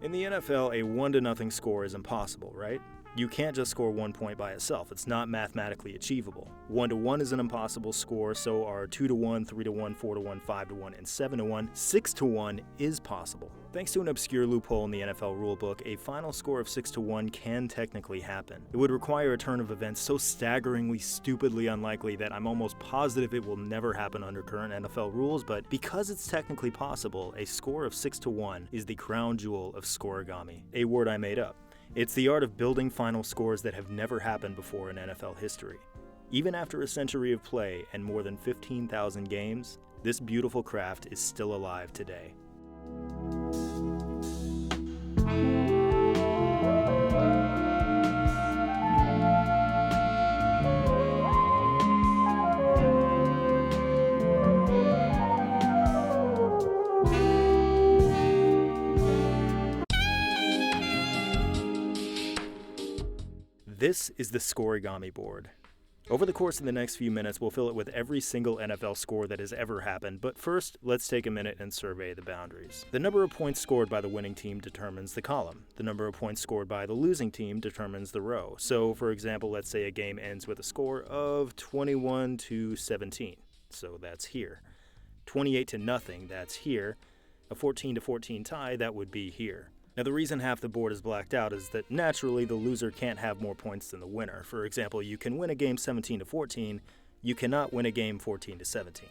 In the NFL, a 1-0 score is impossible, right? You can't just score 1 point by itself. It's not mathematically achievable. 1-1 is an impossible score, so are 2-1, 3-1, 4-1, 5-1, and 7-1. 6-1 is possible. Thanks to an obscure loophole in the NFL rulebook, a final score of 6-1 can technically happen. It would require a turn of events so staggeringly, stupidly unlikely that I'm almost positive it will never happen under current NFL rules, but because it's technically possible, a score of 6-1 is the crown jewel of Scorigami, a word I made up. It's the art of building final scores that have never happened before in NFL history. Even after a century of play and more than 15,000 games, this beautiful craft is still alive today. This is the Scorigami board. Over the course of the next few minutes, we'll fill it with every single NFL score that has ever happened, but first, let's take a minute and survey the boundaries. The number of points scored by the winning team determines the column. The number of points scored by the losing team determines the row. So, for example, let's say a game ends with a score of 21-17, so that's here. 28-0, that's here. A 14-14 tie, that would be here. Now, the reason half the board is blacked out is that naturally the loser can't have more points than the winner. For example, you can win a game 17-14, you cannot win a game 14-17.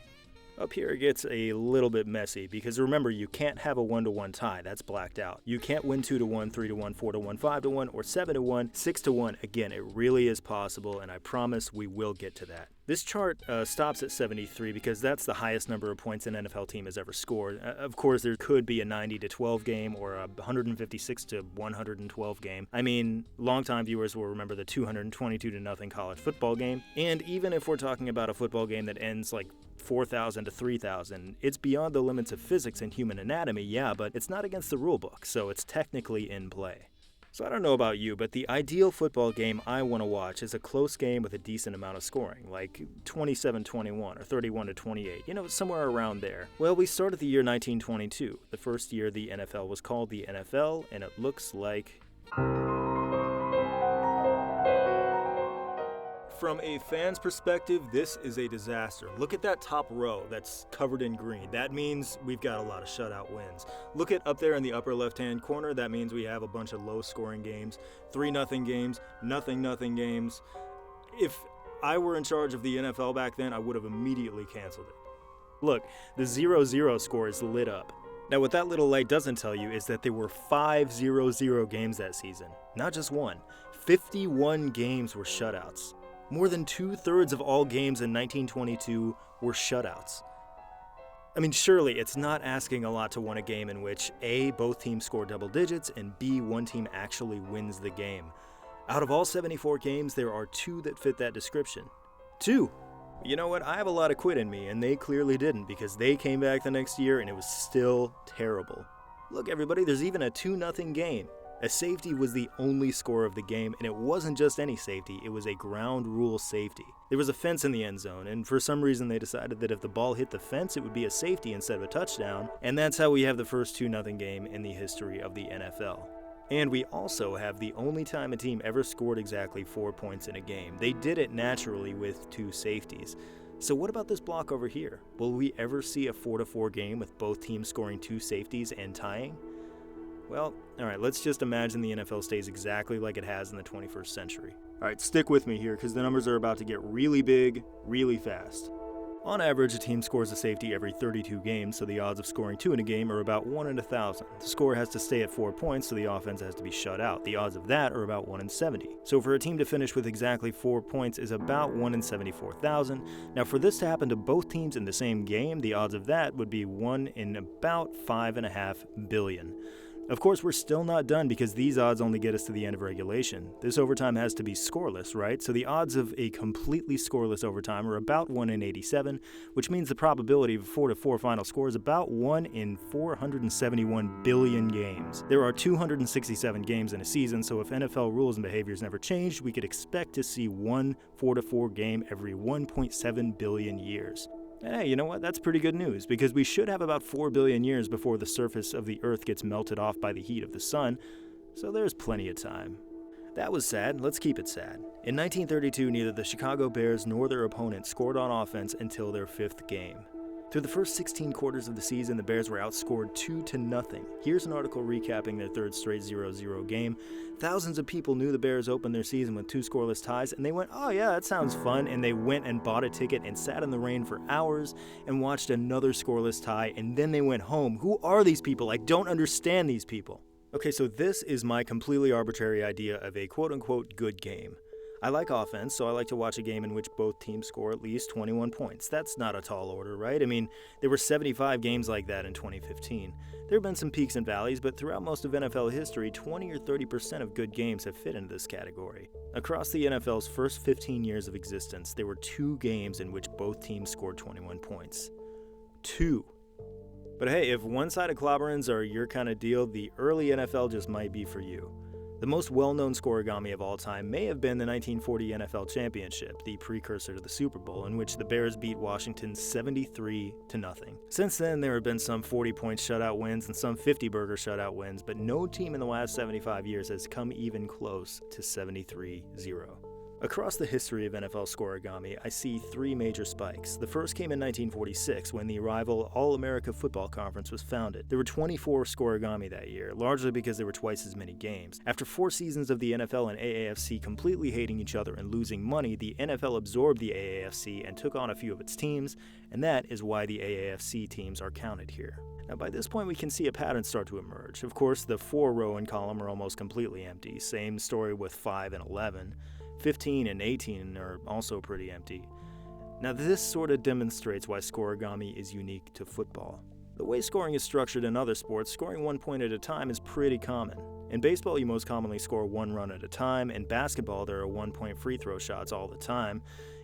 Up here it gets a little bit messy because remember, you can't have a 1-1 tie, that's blacked out. You can't win 2-1, 3-1, 4-1, 5-1, or 7-1, 6-1. Again, it really is possible, and I promise we will get to that. This chart stops at 73 because that's the highest number of points an NFL team has ever scored. Of course, there could be a 90-12 game or a 156-112 game. I mean, longtime viewers will remember the 222-0 college football game. And even if we're talking about a football game that ends like 4,000 to 3,000, it's beyond the limits of physics and human anatomy, yeah, but it's not against the rule book, so it's technically in play. So I don't know about you, but the ideal football game I want to watch is a close game with a decent amount of scoring, like 27-21 or 31-28, somewhere around there. Well, we started the year 1922, the first year the NFL was called the NFL, and it looks like... From a fan's perspective, this is a disaster. Look at that top row that's covered in green. That means we've got a lot of shutout wins. Look at up there in the upper left-hand corner. That means we have a bunch of low-scoring games, 3-0 games, 0-0 games. If I were in charge of the NFL back then, I would have immediately canceled it. Look, the 0-0 score is lit up. Now, what that little light doesn't tell you is that there were 5 0-0 games that season. Not just one. 51 games were shutouts. More than 2/3 of all games in 1922 were shutouts. I mean, surely it's not asking a lot to win a game in which A, both teams score double digits, and B, one team actually wins the game. Out of all 74 games, there are 2 that fit that description. 2! You know what, I have a lot of quit in me, and they clearly didn't, because they came back the next year and it was still terrible. Look, everybody, there's even a 2-0 game. A safety was the only score of the game, and it wasn't just any safety, it was a ground rule safety. There was a fence in the end zone, and for some reason they decided that if the ball hit the fence, it would be a safety instead of a touchdown, and that's how we have the first 2-0 game in the history of the NFL. And we also have the only time a team ever scored exactly 4 points in a game. They did it naturally with 2 safeties. So what about this block over here? Will we ever see a 4-4 game with both teams scoring 2 safeties and tying? Well, alright, let's just imagine the NFL stays exactly like it has in the 21st century. Alright, stick with me here because the numbers are about to get really big, really fast. On average, a team scores a safety every 32 games, so the odds of scoring 2 in a game are about 1 in 1,000. The score has to stay at 4 points, so the offense has to be shut out. The odds of that are about 1 in 70. So for a team to finish with exactly 4 points is about 1 in 74,000. Now for this to happen to both teams in the same game, the odds of that would be 1 in about 5.5 billion. Of course, we're still not done because these odds only get us to the end of regulation. This overtime has to be scoreless, right? So the odds of a completely scoreless overtime are about 1 in 87, which means the probability of a 4-4 final score is about 1 in 471 billion games. There are 267 games in a season, so if NFL rules and behaviors never changed, we could expect to see one 4-4 game every 1.7 billion years. Hey, you know what? That's pretty good news, because we should have about 4 billion years before the surface of the Earth gets melted off by the heat of the sun, so there's plenty of time. That was sad. Let's keep it sad. In 1932, neither the Chicago Bears nor their opponent scored on offense until their 5th game. Through the first 16 quarters of the season, the Bears were outscored 2-0. Here's an article recapping their 3rd straight 0-0 game. Thousands of people knew the Bears opened their season with 2 scoreless ties, and they went, "Oh yeah, that sounds fun," and they went and bought a ticket and sat in the rain for hours and watched another scoreless tie, and then they went home. Who are these people? I don't understand these people. Okay, so this is my completely arbitrary idea of a quote-unquote good game. I like offense, so I like to watch a game in which both teams score at least 21 points. That's not a tall order, right? I mean, there were 75 games like that in 2015. There have been some peaks and valleys, but throughout most of NFL history, 20 or 30% of good games have fit into this category. Across the NFL's first 15 years of existence, there were 2 games in which both teams scored 21 points. 2. But hey, if one-sided clobberings are your kind of deal, the early NFL just might be for you. The most well-known Scorigami of all time may have been the 1940 NFL Championship, the precursor to the Super Bowl, in which the Bears beat Washington 73-0. Since then, there have been some 40-point shutout wins and some 50-burger shutout wins, but no team in the last 75 years has come even close to 73-0. Across the history of NFL Scorigami, I see 3 major spikes. The first came in 1946, when the rival All-America Football Conference was founded. There were 24 Scorigami that year, largely because there were twice as many games. After 4 seasons of the NFL and AAFC completely hating each other and losing money, the NFL absorbed the AAFC and took on a few of its teams, and that is why the AAFC teams are counted here. Now, by this point, we can see a pattern start to emerge. Of course, the 4 row and column are almost completely empty. Same story with 5 and 11. 15 and 18 are also pretty empty. Now, this sort of demonstrates why Scorigami is unique to football. The way scoring is structured in other sports, scoring 1 point at a time is pretty common. In baseball, you most commonly score 1 run at a time. In basketball, there are 1-point free throw shots all the time.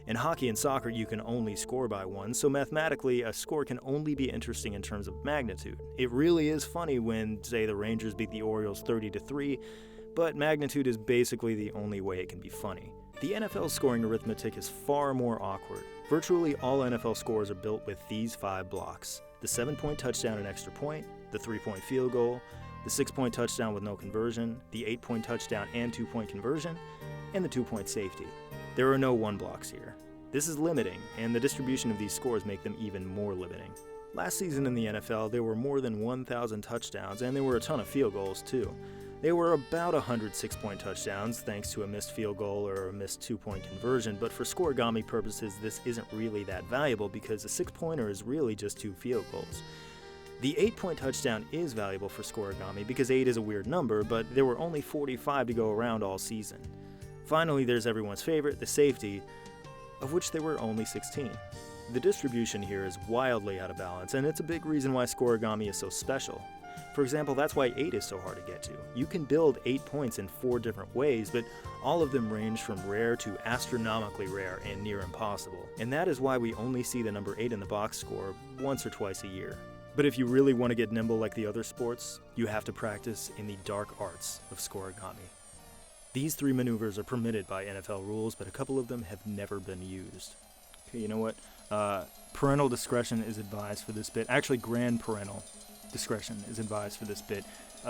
In hockey and soccer, you can only score by 1, so mathematically, a score can only be interesting in terms of magnitude. It really is funny when, say, the Rangers beat the Orioles 30-3, but magnitude is basically the only way it can be funny. The NFL scoring arithmetic is far more awkward. Virtually all NFL scores are built with these 5 blocks: the 7-point touchdown and extra point, the 3-point field goal, the 6-point touchdown with no conversion, the 8-point touchdown and 2-point conversion, and the 2-point safety. There are no 1 blocks here. This is limiting, and the distribution of these scores make them even more limiting. Last season in the NFL, there were more than 1,000 touchdowns, and there were a ton of field goals too. There were about 100 6-point touchdowns, thanks to a missed field goal or a missed 2-point conversion, but for Scorigami purposes, this isn't really that valuable because a 6-pointer is really just 2 field goals. The 8-point touchdown is valuable for Scorigami because 8 is a weird number, but there were only 45 to go around all season. Finally, there's everyone's favorite, the safety, of which there were only 16. The distribution here is wildly out of balance, and it's a big reason why Scorigami is so special. For example, that's why 8 is so hard to get to. You can build 8 points in 4 different ways, but all of them range from rare to astronomically rare and near impossible. And that is why we only see the number 8 in the box score once or twice a year. But if you really want to get nimble like the other sports, you have to practice in the dark arts of Scorigami. These 3 maneuvers are permitted by NFL rules, but a couple of them have never been used. Okay, you know what? Parental discretion is advised for this bit. Actually, grand parental discretion is advised for this bit.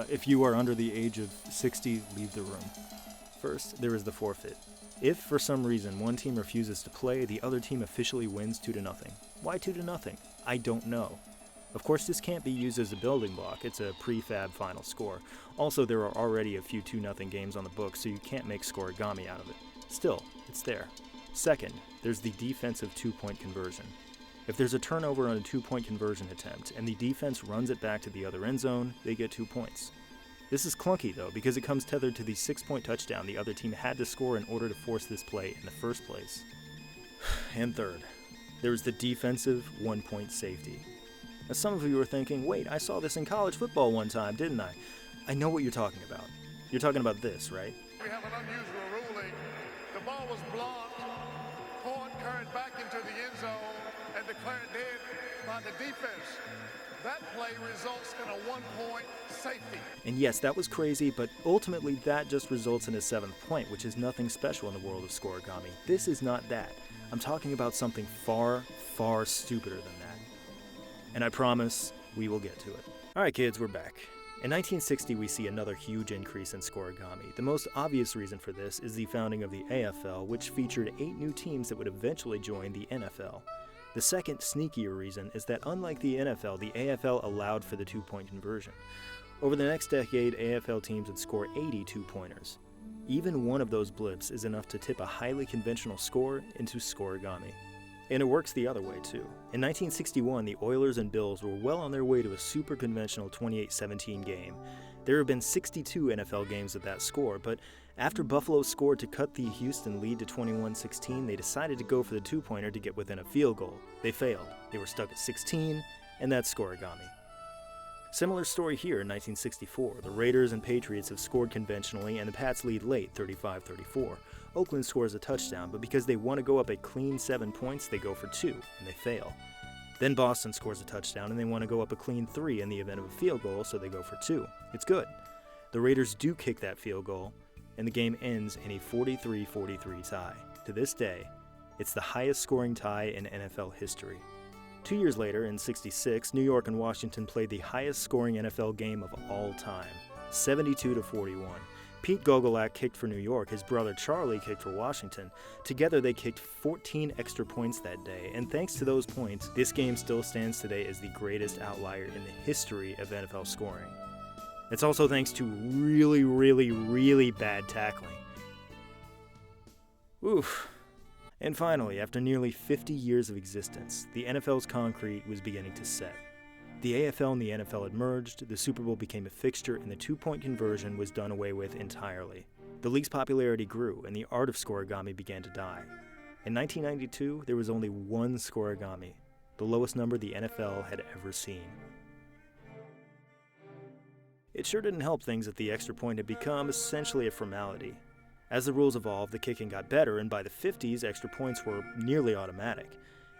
If you are under the age of 60, leave the room. First, there is the forfeit. If, for some reason, one team refuses to play, the other team officially wins 2-0. Why 2-0? I don't know. Of course, this can't be used as a building block. It's a prefab final score. Also, there are already a few 2-0 games on the books, so you can't make Scorigami out of it. Still, it's there. Second, there's the defensive 2-point conversion. If there's a turnover on a 2-point conversion attempt, and the defense runs it back to the other end zone, they get 2 points. This is clunky, though, because it comes tethered to the 6-point touchdown the other team had to score in order to force this play in the first place. And third, there's the defensive 1-point safety. Now, some of you are thinking, wait, I saw this in college football one time, didn't I? I know what you're talking about. You're talking about this, right? We have an unusual ruling. The ball was blocked, point carried back into the end zone, and declared dead by the defense. That play results in a 1-point safety. And yes, that was crazy, but ultimately that just results in a 7th point, which is nothing special in the world of Scorigami. This is not that. I'm talking about something far, far stupider than that. And I promise we will get to it. Alright kids, we're back. In 1960, we see another huge increase in Scorigami. The most obvious reason for this is the founding of the AFL, which featured 8 new teams that would eventually join the NFL. The second, sneakier reason is that unlike the NFL, the AFL allowed for the two-point conversion. Over the next decade, AFL teams would score 80 two-pointers. Even one of those blips is enough to tip a highly conventional score into Scorigami. And it works the other way too. In 1961, the Oilers and Bills were well on their way to a super conventional 28-17 game. There have been 62 NFL games with that score, but after Buffalo scored to cut the Houston lead to 21-16, they decided to go for the two-pointer to get within a field goal. They failed. They were stuck at 16, and that's Scorigami. Similar story here in 1964. The Raiders and Patriots have scored conventionally, and the Pats lead late, 35-34. Oakland scores a touchdown, but because they want to go up a clean 7 points, they go for 2, and they fail. Then Boston scores a touchdown, and they want to go up a clean 3 in the event of a field goal, so they go for 2. It's good. The Raiders do kick that field goal, and the game ends in a 43-43 tie. To this day, it's the highest scoring tie in NFL history. 2 years later, in '66, New York and Washington played the highest scoring NFL game of all time, 72-41. Pete Gogolak kicked for New York, his brother Charlie kicked for Washington. Together they kicked 14 extra points that day, and thanks to those points, this game still stands today as the greatest outlier in the history of NFL scoring. It's also thanks to really, really, really bad tackling. Oof. And finally, after nearly 50 years of existence, the NFL's concrete was beginning to set. The AFL and the NFL had merged, the Super Bowl became a fixture, and the two-point conversion was done away with entirely. The league's popularity grew, and the art of Scorigami began to die. In 1992, there was only one Scorigami, the lowest number the NFL had ever seen. It sure didn't help things that the extra point had become essentially a formality. As the rules evolved, the kicking got better, and by the 50s, extra points were nearly automatic.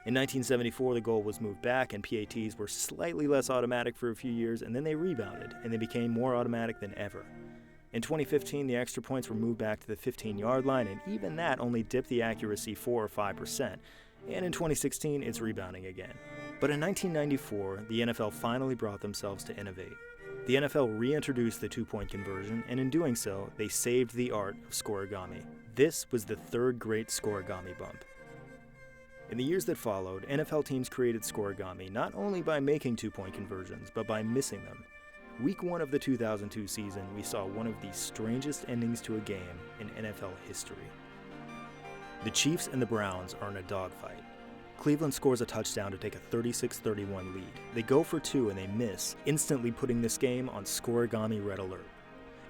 In 1974, the goal was moved back, and PATs were slightly less automatic for a few years, and then they rebounded, and they became more automatic than ever. In 2015, the extra points were moved back to the 15-yard line, and even that only dipped the accuracy 4 or 5%. And in 2016, it's rebounding again. But in 1994, the NFL finally brought themselves to innovate. The NFL reintroduced the two-point conversion, and in doing so, they saved the art of Scorigami. This was the third great Scorigami bump. In the years that followed, NFL teams created Scorigami not only by making two-point conversions, but by missing them. Week 1 of the 2002 season, we saw one of the strangest endings to a game in NFL history. The Chiefs and the Browns are in a dogfight. Cleveland scores a touchdown to take a 36-31 lead. They go for 2 and they miss, instantly putting this game on Scorigami red alert.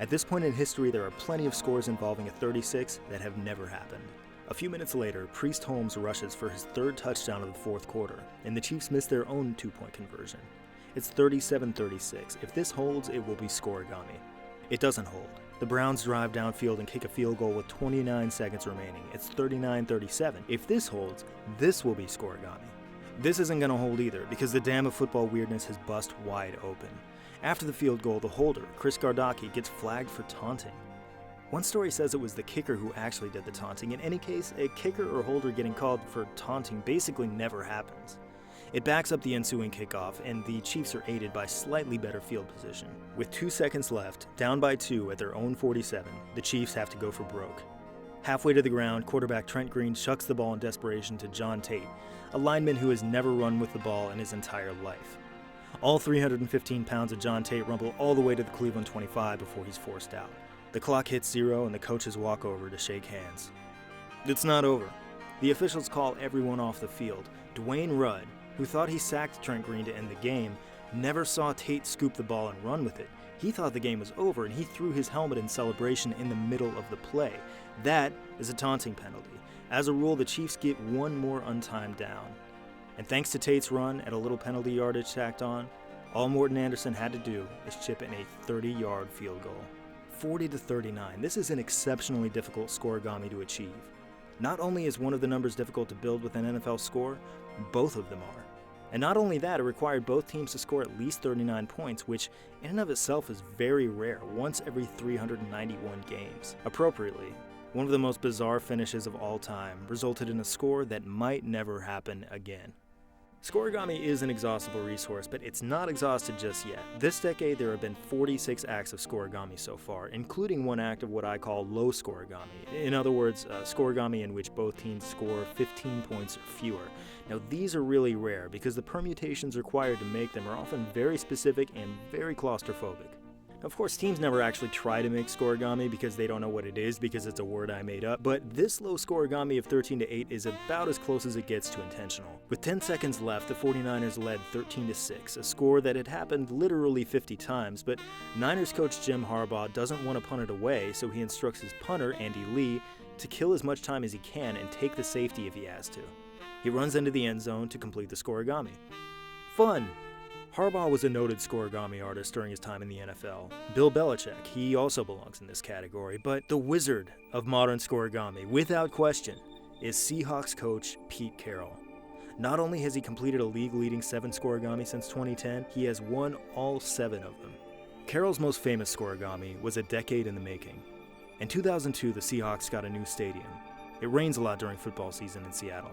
At this point in history, there are plenty of scores involving a 36 that have never happened. A few minutes later, Priest Holmes rushes for his third touchdown of the fourth quarter, and the Chiefs miss their own two-point conversion. It's 37-36. If this holds, it will be Scorigami. It doesn't hold. The Browns drive downfield and kick a field goal with 29 seconds remaining. It's 39-37. If this holds, this will be Scorigami. This isn't going to hold either, because the dam of football weirdness has bust wide open. After the field goal, the holder, Chris Gardocki, gets flagged for taunting. One story says it was the kicker who actually did the taunting. In any case, a kicker or holder getting called for taunting basically never happens. It backs up the ensuing kickoff, and the Chiefs are aided by slightly better field position. With 2 seconds left, down by 2 at their own 47, the Chiefs have to go for broke. Halfway to the ground, quarterback Trent Green chucks the ball in desperation to John Tate, a lineman who has never run with the ball in his entire life. All 315 pounds of John Tate rumble all the way to the Cleveland 25 before he's forced out. The clock hits 0 and the coaches walk over to shake hands. It's not over. The officials call everyone off the field. Dwayne Rudd, who thought he sacked Trent Green to end the game, never saw Tate scoop the ball and run with it. He thought the game was over, and he threw his helmet in celebration in the middle of the play. That is a taunting penalty. As a rule, the Chiefs get one more untimed down. And thanks to Tate's run and a little penalty yardage tacked on, all Morton Anderson had to do is chip in a 30-yard field goal. 40-39. This is an exceptionally difficult Scorigami to achieve. Not only is one of the numbers difficult to build with an NFL score, both of them are. And not only that, it required both teams to score at least 39 points, which in and of itself is very rare, once every 391 games. Appropriately, One of the most bizarre finishes of all time resulted in a score that might never happen again. Scorigami is an exhaustible resource, but it's not exhausted just yet. This decade, there have been 46 acts of Scorigami so far, including one act of what I call low Scorigami. In other words, Scorigami in which both teams score 15 points or fewer. Now, these are really rare because the permutations required to make them are often very specific and very claustrophobic. Of course, teams never actually try to make Scorigami because they don't know what it is because it's a word I made up, but this low Scorigami of 13-8 is about as close as it gets to intentional. With 10 seconds left, the 49ers led 13-6, a score that had happened literally 50 times, but Niners coach Jim Harbaugh doesn't want to punt it away, so he instructs his punter, Andy Lee, to kill as much time as he can and take the safety if he has to. He runs into the end zone to complete the Scorigami. Fun! Harbaugh was a noted Scorigami artist during his time in the NFL. Bill Belichick, he also belongs in this category, but the wizard of modern Scorigami, without question, is Seahawks coach Pete Carroll. Not only has he completed a league-leading 7 Scorigami since 2010, he has won all 7 of them. Carroll's most famous Scorigami was a decade in the making. In 2002, the Seahawks got a new stadium. It rains a lot during football season in Seattle.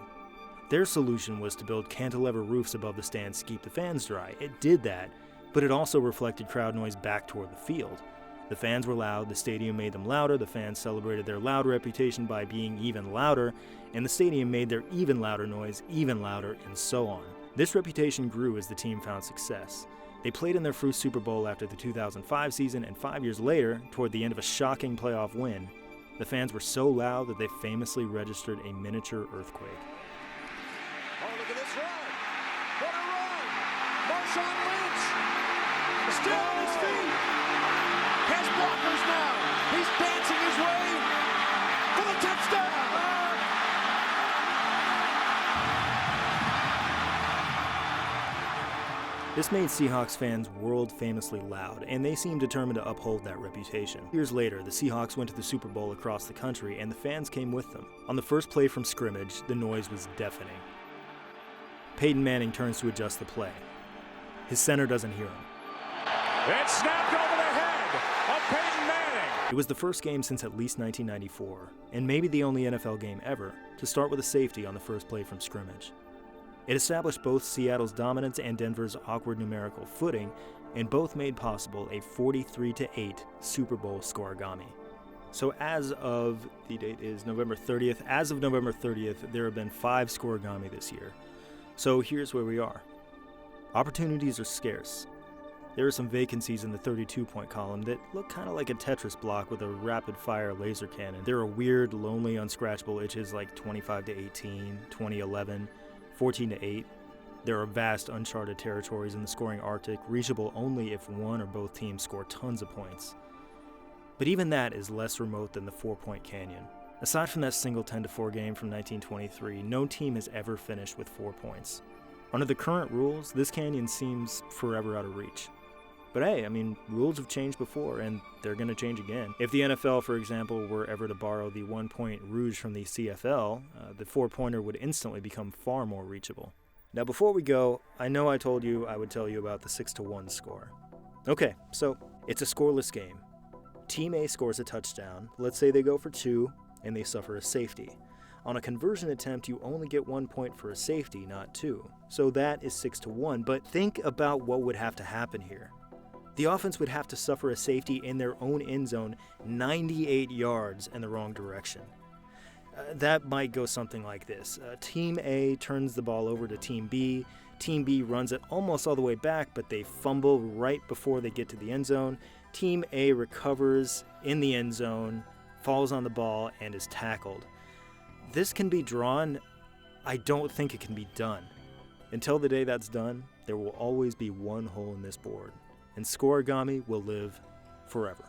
Their solution was to build cantilever roofs above the stands to keep the fans dry. It did that, but it also reflected crowd noise back toward the field. The fans were loud, the stadium made them louder, the fans celebrated their loud reputation by being even louder, and the stadium made their even louder noise even louder, and so on. This reputation grew as the team found success. They played in their first Super Bowl after the 2005 season, and 5 years later, toward the end of a shocking playoff win, the fans were so loud that they famously registered a miniature earthquake. What a run! Marshawn Lynch still on his feet. Has blockers now. He's dancing his way for the touchdown. This made Seahawks fans world-famously loud, and they seemed determined to uphold that reputation. Years later, the Seahawks went to the Super Bowl across the country, and the fans came with them. On the first play from scrimmage, the noise was deafening. Peyton Manning turns to adjust the play. His center doesn't hear him. It's snapped over the head of Peyton Manning. It was the first game since at least 1994, and maybe the only NFL game ever, to start with a safety on the first play from scrimmage. It established both Seattle's dominance and Denver's awkward numerical footing, and both made possible a 43-8 Super Bowl Scorigami. So as of, the date is November 30th, as of November 30th, there have been 5 Scorigami this year. So here's where we are. Opportunities are scarce. There are some vacancies in the 32-point column that look kind of like a Tetris block with a rapid-fire laser cannon. There are weird, lonely, unscratchable itches like 25-18, 20-11, 14-8. There are vast, uncharted territories in the scoring Arctic, reachable only if one or both teams score tons of points. But even that is less remote than the 4-point canyon. Aside from that single 10-4 game from 1923, no team has ever finished with 4 points. Under the current rules, this canyon seems forever out of reach. But hey, rules have changed before, and they're going to change again. If the NFL, for example, were ever to borrow the 1-point rouge from the CFL, the 4-pointer would instantly become far more reachable. Now before we go, I know I told you I would tell you about the 6-1 score. Okay, so it's a scoreless game. Team A scores a touchdown, let's say they go for 2, and they suffer a safety. On a conversion attempt, you only get 1 point for a safety, not 2. So that is 6-1, but think about what would have to happen here. The offense would have to suffer a safety in their own end zone 98 yards in the wrong direction. That might go something like this. Team A turns the ball over to Team B. Team B runs it almost all the way back, but they fumble right before they get to the end zone. Team A recovers in the end zone, falls on the ball, and is tackled. This can be drawn. I don't think it can be done. Until the day that's done, there will always be one hole in this board, and Scorigami will live forever.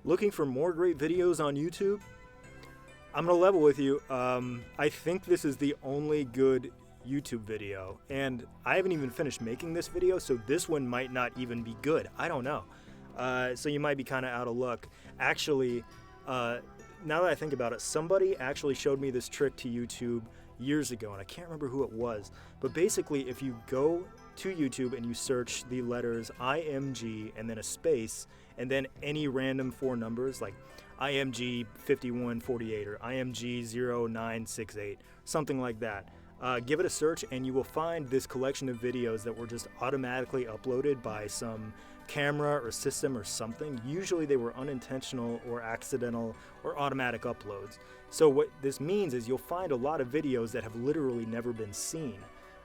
Looking for more great videos on YouTube? I'm going to level with you. I think this is the only good YouTube video, and I haven't even finished making this video, so this one might not even be good. I don't know. So you might be kind of out of luck. Actually, now that I think about it, somebody actually showed me this trick to YouTube years ago, and I can't remember who it was. But basically, if you go to YouTube and you search the letters IMG and then a space, and then any random 4 numbers like IMG 5148 or IMG 0968, something like that. Give it a search and you will find this collection of videos that were just automatically uploaded by some camera or system or something. Usually they were unintentional or accidental or automatic uploads. So what this means is you'll find a lot of videos that have literally never been seen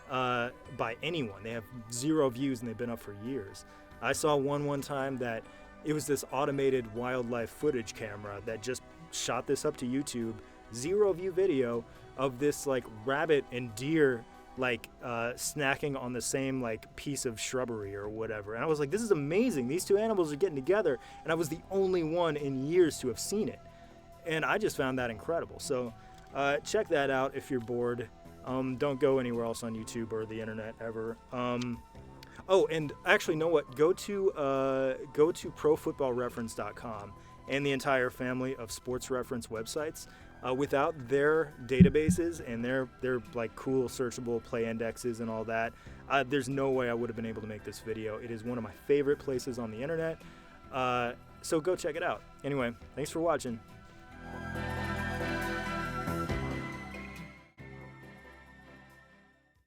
by anyone. They have 0 views and they've been up for years. I saw one time that it was this automated wildlife footage camera that just shot this up to YouTube, 0 view video of this like rabbit and deer like snacking on the same like piece of shrubbery or whatever. And I was like, this is amazing. These 2 animals are getting together, and I was the only one in years to have seen it. And I just found that incredible. So check that out if you're bored. Don't go anywhere else on YouTube or the internet ever. Oh, and actually, know what? Go to ProFootballReference.com and the entire family of sports reference websites. Without their databases and their like cool searchable play indexes and all that, there's no way I would have been able to make this video. It is one of my favorite places on the internet. So go check it out. Anyway, thanks for watching.